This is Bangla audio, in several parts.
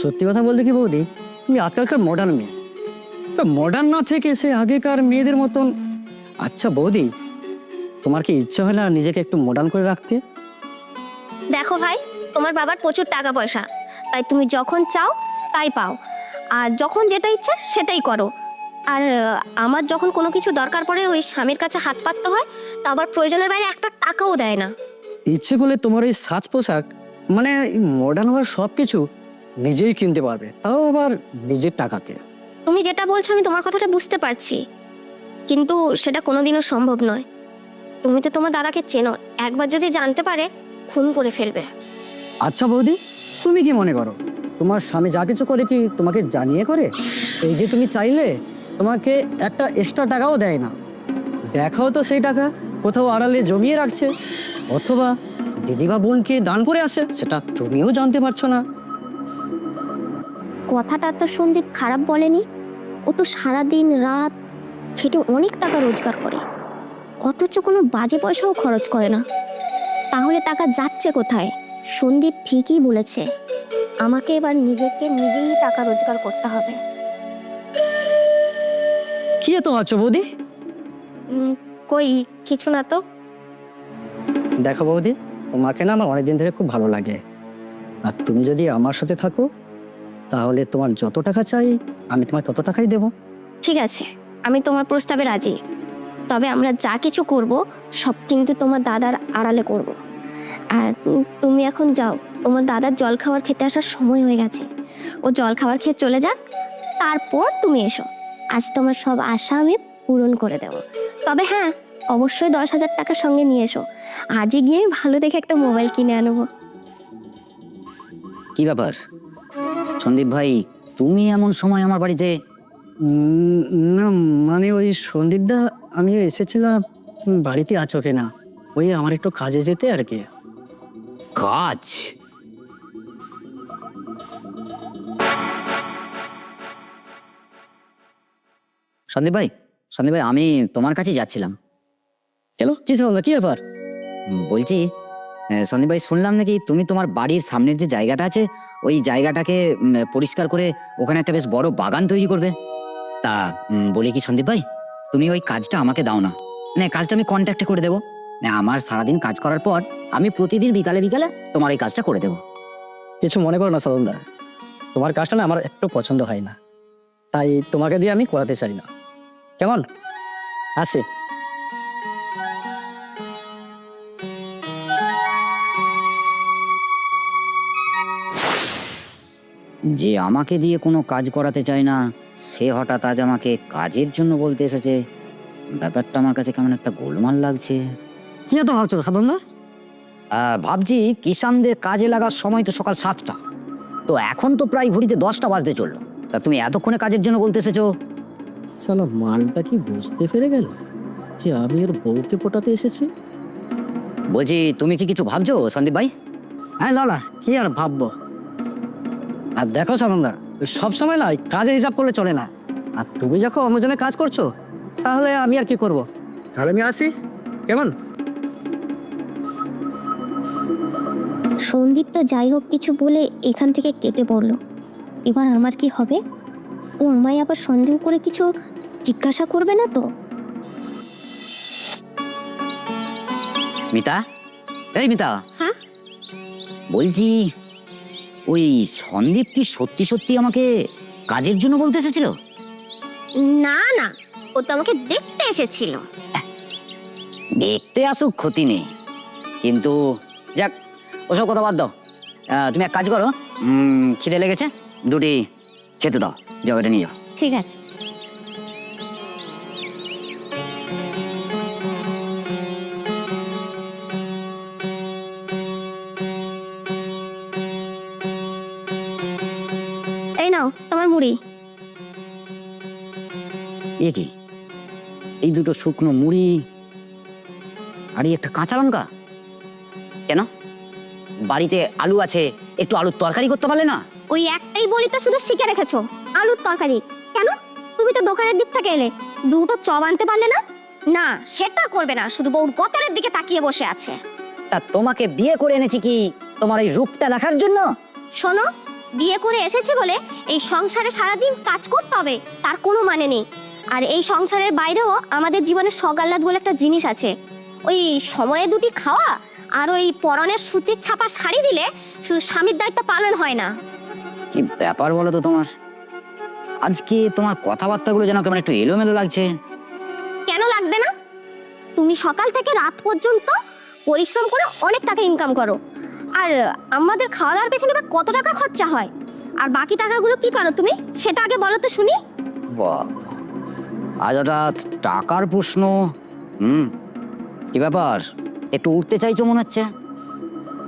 সত্যি কথা বলতে কি বৌদি, তুমি আজকালকার মডার্ন মেয়ে, মডার্ন না থেকে সে আগেকার মেয়েদের মতন। আচ্ছা বৌদি, তোমার কি ইচ্ছে হয় না নিজেকে একটু মডার্ন করে রাখতে? দেখো ভাই, তোমার বাবার প্রচুর টাকা পয়সা, তাই তুমি যখন চাও তাই পাও, আর যখন যেটা ইচ্ছে সেটাই করো। আর আমার যখন কোনো কিছু দরকার পড়ে ওই স্বামীর কাছে হাত পাততে হয়, তা আবার প্রয়োজনের বাইরে একটা টাকাও দেয় না। ইচ্ছে করলে তোমার এই সাজ পোশাক মানে মডার্ন হওয়ার সব কিছু নিজেই কিনতে পারবে, তাও আবার নিজের টাকাতে। তুমি যেটা বলছো আমি তোমার কথাটা বুঝতে পারছি, কিন্তু সেটা কোনোদিনও সম্ভব নয়। তুমি তো তোমার দাদাকে চেনো, একবার যদি জানতে পারে খুন করে ফেলবে। আচ্ছা বৌদি, তুমি কি মনে করো তোমার স্বামী যা কিছু করে কি তোমাকে জানিয়ে করে? এই যে তুমি চাইলে তোমাকে একটা এক্সট্রা টাকাও দেয় না, দেখাও তো সেই টাকা কোথাও আড়ালে জমিয়ে রাখছে, অথবা দিদি বা বোনকে দান করে আসে, সেটা তুমিও জানতে পারছো না। কথাটা তো সন্দীপ খারাপ বলেনি, ও তো সারাদিন রাত খেটে অনেক টাকা রোজগার করে, অথচ কোনো বাজে পয়সাও খরচ করে না। তাহলে টাকা যাচ্ছে কোথায়? সন্দীপ ঠিকই বলেছে, আমাকে এবার নিজেই টাকা রোজগার করতে হবে। কি এত আছো বৌদি? কই কিছু না তো। দেখো বৌদি, তোমাকে না আমার অনেকদিন ধরে খুব ভালো লাগে, আর তুমি যদি আমার সাথে থাকো তাহলে তোমার যত টাকা চাই আমি তোমায় তত টাকাই দেবো। ঠিক আছে, আমি তোমার প্রস্তাবে রাজি, তবে আমরা যা কিছু করব সব কিন্তু তোমার দাদার আড়ালে করব। আর তুমি এখন যাও, তোমার দাদার জল খাবার খেতে আসার সময় হয়ে গেছে, ও জল খাবার খেয়ে চলে যাক, তারপর তুমি এসো। আজ তোমার সব আশা আমি পূরণ করে দেব। তবে হ্যাঁ, অবশ্যই 10,000 টাকা সঙ্গে নিয়ে এসো, আজই গিয়ে ভালো দেখে একটা মোবাইল কিনে আনবো। কি ব্যাপার সন্দীপ ভাই, তুমি এমন সময় আমার বাড়িতে? না মানে ওই সন্দীপদা, আমি এসেছিলাম বাড়িতে আছো কিনা, ওই আমার একটু কাজে যেতে আর কি। কাজ? সন্দীপ ভাই, সন্দীপ ভাই, আমি তোমার কাছে যাচ্ছিলাম। কেন, কি বললো, কি ব্যাপার? বলছি সন্দীপ ভাই, শুনলাম নাকি তুমি তোমার বাড়ির সামনের যে জায়গাটা আছে ওই জায়গাটাকে পরিষ্কার করে ওখানে একটা বেশ বড় বাগান তৈরি করবে। তা বলি কি সন্দীপ ভাই, তুমি ওই কাজটা আমাকে দাও না, মানে কাজটা আমি কন্ট্রাক্টে করে দেবো। আমার সারাদিন কাজ করার পর আমি প্রতিদিন বিকালে বিকালে তোমার এই কাজটা করে দেবো। কিছু মনে করো না সালন্দা, তোমার কাজটা না আমার একটু পছন্দ হয় না, তাই তোমাকে দিয়ে আমি করাতে চাই না, কেমন? আসি। যে আমাকে দিয়ে কোনো কাজ করাতে চায় না, সে হঠাৎ আজ আমাকে কাজের জন্য বলতে এসেছে। ব্যাপারটা আমার কাছে কেমন একটা গোলমাল লাগছে। কি এত ভাবছো সাধনা? ভাবছি কিষানদের কাজে লাগার সময় তো সকাল 7টা, তো এখন তো প্রায় ঘড়িতে 10টা বাজতে চললো। তা তুমি এতক্ষণে কাজের জন্য বলতে এসেছো? সালা মালটা কি বুঝতে পেরে গেল যে আমি ওর বউকে পটাতে এসেছি? বলছি তুমি কি কিছু ভাবছো সন্দীপ ভাই? হ্যাঁ লালা, কি আর ভাববো। আর দেখো সানন্দা, সবসময় না কাজে হিসাব করলে চলে না, আর তুমি যখন অন্যজনে কাজ করছো তাহলে আমি আর কি করব। তাহলে আমি আসি, কেমন? সন্দীপ তো যাই হোক কিছু বলে এখান থেকে কেটে পড়লো, এবার আমার কি হবে? ও আমায় আবার সন্দেহ করে কিছু জিজ্ঞাসা করবে না তো? মিতা, এই মিতা, হ্যাঁ? বলছি ওই সন্দীপ কি সত্যি সত্যি আমাকে কাজের জন্য বলতে এসেছিল? না না, ও তো আমাকে দেখতে এসেছিল। দেখতে আসুক, ক্ষতি নেই, কিন্তু যাক, ওসব কথা বাদ দাও। তুমি এক কাজ করো, খিদে লেগেছে, দুটি খেতে দাও, যাও এটা নিয়ে যাও। ঠিক আছে। এই নাও তোমার মুড়ি। এ কি, এই দুটো শুকনো মুড়ি আর এই একটা কাঁচা লঙ্কা? কেন, বাড়িতে আলু আছে, একটু আলুর তরকারি করতে পারলে না? ওই একটাই বলি তো শুধু শিখে রেখেছো, আলুর তরকারি। কেন, তুমি তো দোকানের দিক থেকে এলে, দুটো চপ আনতে পারলে না? না, সেটা করবে না, শুধু বউর গতরের দিকে তাকিয়ে বসে আছে। তা তোমাকে বিয়ে করে এনেছি কি তোমার এই রূপটা দেখার জন্য? শোনো, বিয়ে করে এসেছে বলে এই সংসারে সারাদিন কাজ করতে হবে তার কোনো মানে নেই। আর এই সংসারের বাইরেও আমাদের জীবনে সগাল্লাদ বলে একটা জিনিস আছে। ওই সময়ে দুটি খাওয়া আর ওই পরনের সুতির ছাপা শাড়ি দিলে শুধু স্বামীর দায়িত্ব পালন হয় না। কি ব্যাপার বলো তো তোমার? আজকে তোমার কথাবার্তাগুলো যেন কেমন একটু এলোমেলো লাগছে। কেন লাগবে না? তুমি সকাল থেকে রাত পর্যন্ত পরিশ্রম করে অনেক টাকা ইনকাম করো, আর আমাদের খাওয়া দাওয়ার পেছনে বা কত টাকা খরচা হয়, আর বাকি টাকাগুলো কি করো তুমি সেটা আগে বলো তো শুনি। বাহ, আজ হঠাৎ টাকার প্রশ্ন। কি ব্যাপার, একটু উঠতে চাইছো মনে হচ্ছে?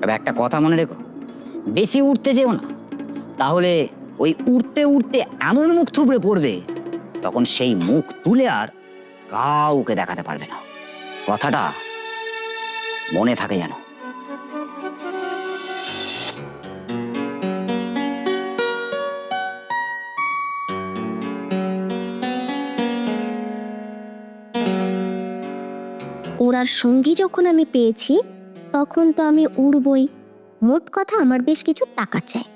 তবে একটা কথা মনে রেখো, বেশি উঠতে যেও না, তাহলে ওই উঠতে উঠতে এমন মুখ থুবড়ে পড়বে, তখন সেই মুখ তুলে আর কাউকে দেখাতে পারবে না। কথাটা মনে থাকে যেন। ওরার সঙ্গী যখন আমি পেয়েছি তখন তো আমি উড়বই। মোট কথা আমার বেশ কিছু টাকা চাই।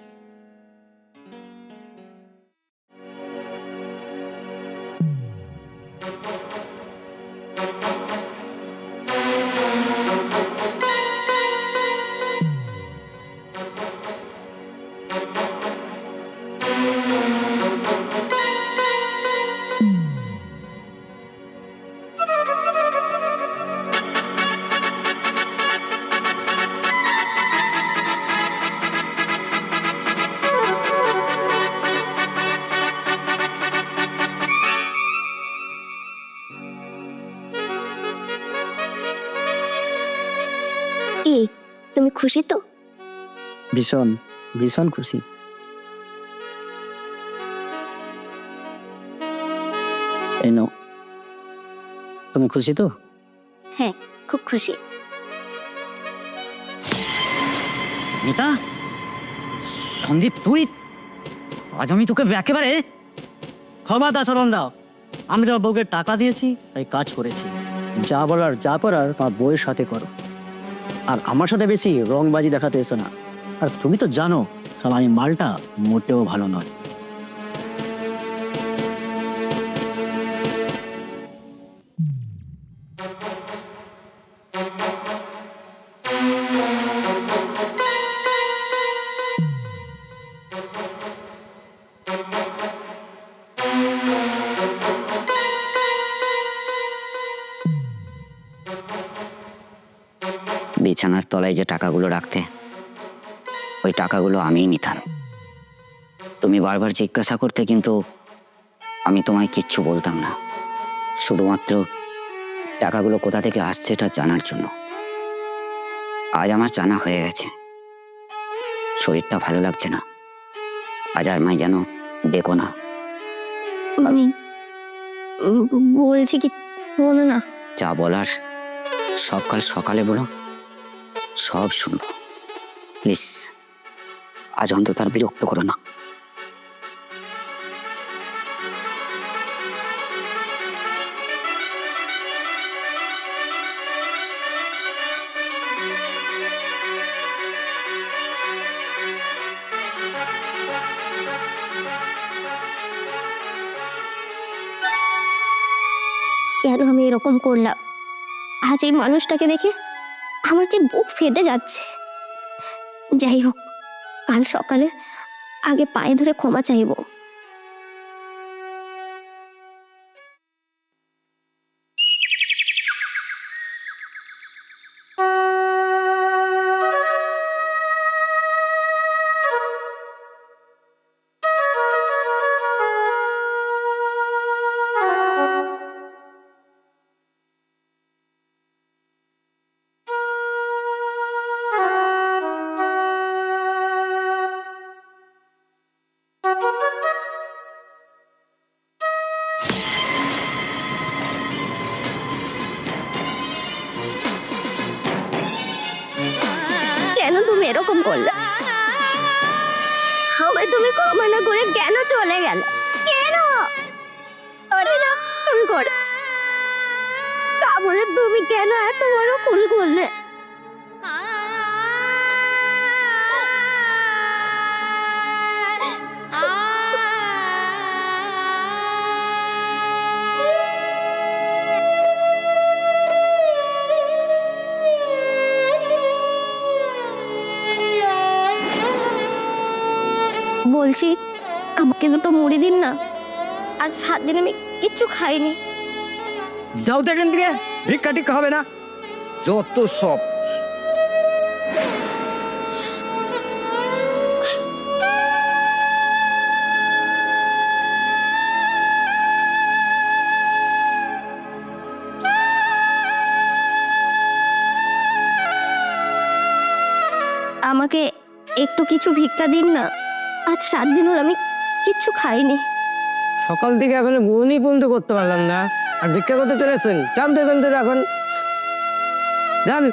কি তুমি খুশি তো? ভীষণ ভীষণ খুশি। এই নাও, তুমি খুশি তো? হ্যাঁ, খুব খুশি। মিতা, সন্দীপ তুই, আজ আমি তোকে একেবারে ক্ষমা দাসরণ দাও। আমি তোমার বউকে টাকা দিয়েছি, তাই কাজ করেছি। যা বলার যা করার তোমার বউয়ের সাথে করো, আর আমার সাথে বেশি রংবাজি দেখাতে এসো না। আর তুমি তো জানো সালামি মালটা মোটেও ভালো নয়। বিছানার তলায় যে টাকাগুলো রাখতে, ওই টাকাগুলো আমিই নিতাম। তুমি বারবার জিজ্ঞাসা করতে, কিন্তু আমি তোমায় কিচ্ছু বলতাম না, শুধুমাত্র টাকাগুলো কোথা থেকে আসছে এটা জানার জন্য। আজ আমার জানা হয়ে গেছে। শরীরটা ভালো লাগছে না, আজ আর মাই যেন দেখো না। আমি বলছি কি, বলো না। যা বলার সব কাল সকালে বলো, সব শুনবো। প্লিজ আজ অন্তত আর বিরক্ত করো না। কেন আমি এরকম করলাম? আজ এই মানুষটাকে দেখে আমার যে বুক ফেটে যাচ্ছে। যাই হোক, কাল সকালে আগে পায়ে ধরে ক্ষমা চাইবো। কেন তুমি এরকম করলে? আমায় তুমি ক্ষমা না করে কেন চলে গেলে? কেন? আমি না ভুল করেছি, তা বলে তুমি কেন এত বড় ভুল করলে? বলছি আমাকে দুটো মুড়ি দিন না, আজ 7 দিন আমি কিচ্ছু খাইনি। যাও তো এখান থেকে, ভিক্ষা টিক্ষা হবে না, যত সব। আমাকে একটু কিছু ভিক্ষা দিন না, আজ 7 দিন হলো আমি কিচ্ছু খাইনি। সকাল থেকে এখন মনই পর্যন্ত করতে পারলাম না, আর ভিক্ষা করতে চলেছেন? চান তো এখান থেকে এখন যান।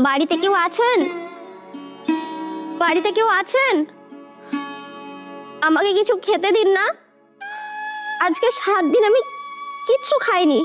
বাড়িতে কেউ আছেন? বাড়িতে কেউ আছেন? আমাকে কিছু খেতে দিন না, আজকে 7 দিন আমি কিচ্ছু খাইনি।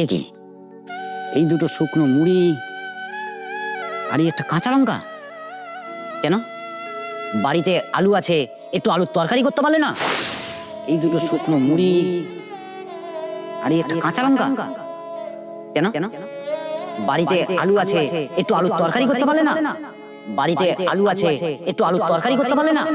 এ কি, এই দুটো শুকনো মুড়ি আর এই একটা কাঁচা লঙ্কা? কেন, বাড়িতে আলু আছে, একটু আলুর তরকারি করতে পারলে না? এই দুটো শুকনো মুড়ি আর এই একটা কাঁচা লঙ্কা? কেন, বাড়িতে আলু আছে, একটু আলুর তরকারি করতে পারলে না? বাড়িতে আলু আছে, একটু আলুর তরকারি করতে পারলে না?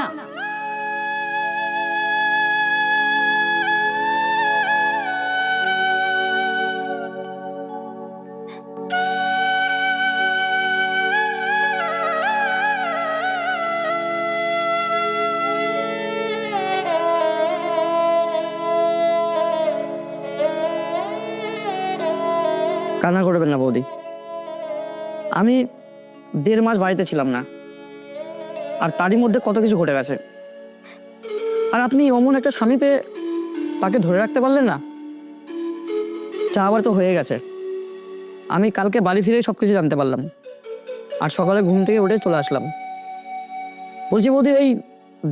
কান্না করবেন না বৌদি, আমি 1.5 মাস বাড়িতে ছিলাম না, আর তারই মধ্যে কত কিছু ঘটে গেছে। আর আপনি অমন একটা স্বামী পেয়ে তাকে ধরে রাখতে পারলেন না। যা আবার তো হয়ে গেছে, আমি কালকে বাড়ি ফিরেই সব কিছু জানতে পারলাম, আর সকালে ঘুম থেকে উঠে চলে আসলাম। বলছি বৌদি, এই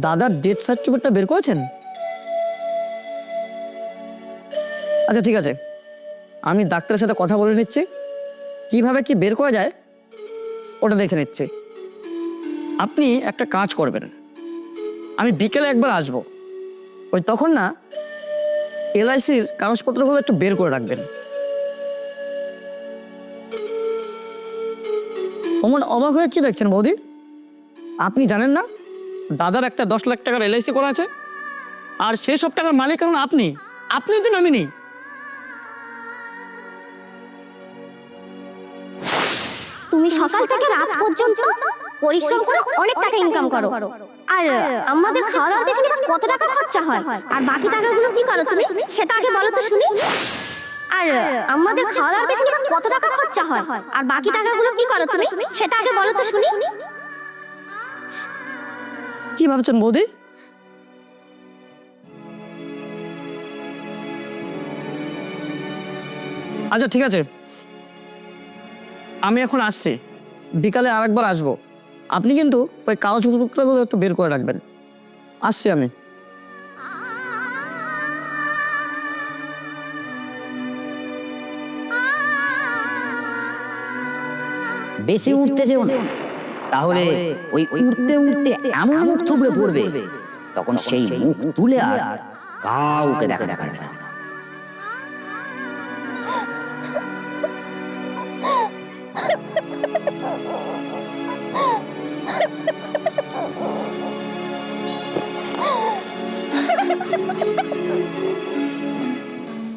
দাদার ডেথ সার্টিফিকেটটা বের করেছেন? আচ্ছা ঠিক আছে, আমি ডাক্তারের সাথে কথা বলে নিচ্ছি, কিভাবে কি বের করা যায় ওটা দেখে নিচ্ছি। আপনি একটা কাজ করবেন, আমি বিকেলে একবার আসবো, ওই তখন না LICর কাগজপত্রগুলো একটু বের করে রাখবেন। অমন অবাক হয়ে কি দেখছেন বৌদি? আপনি জানেন না দাদার একটা 10 লাখ টাকার LIC করা আছে, আর সেই সব টাকার মালিক এখন আপনি তো নামিনি। তুমি সকাল থেকে রাত পর্যন্ত পরিশ্রম করে অনেক টাকা ইনকাম করো, আর আমাদের খাওয়া দাওয়ার পেছনে কত টাকা খরচা হয়, আর বাকি টাকাগুলো কি করো তুমি সেটা আগে বলো তো শুনি। আর আমাদের খাওয়া দাওয়ার পেছনে কত টাকা খরচা হয়, আর বাকি টাকাগুলো কি করো তুমি সেটা আগে বলো তো শুনি। কি ভাবছেন বৌদি? আচ্ছা ঠিক আছে, আমি এখন আসছি, বিকালে আরেকবার আসবো। আপনি কিন্তু ওই কাগজপত্রগুলো একটু বের করে রাখবেন। আসছি আমি। বেশি উঠতে যেও না, তাহলে ওই উঠতে উঠতে এমন মুখ থুবড়ে পড়বে, তখন সেই মুখ তুলে আর কাউকে দেখা পারবে না।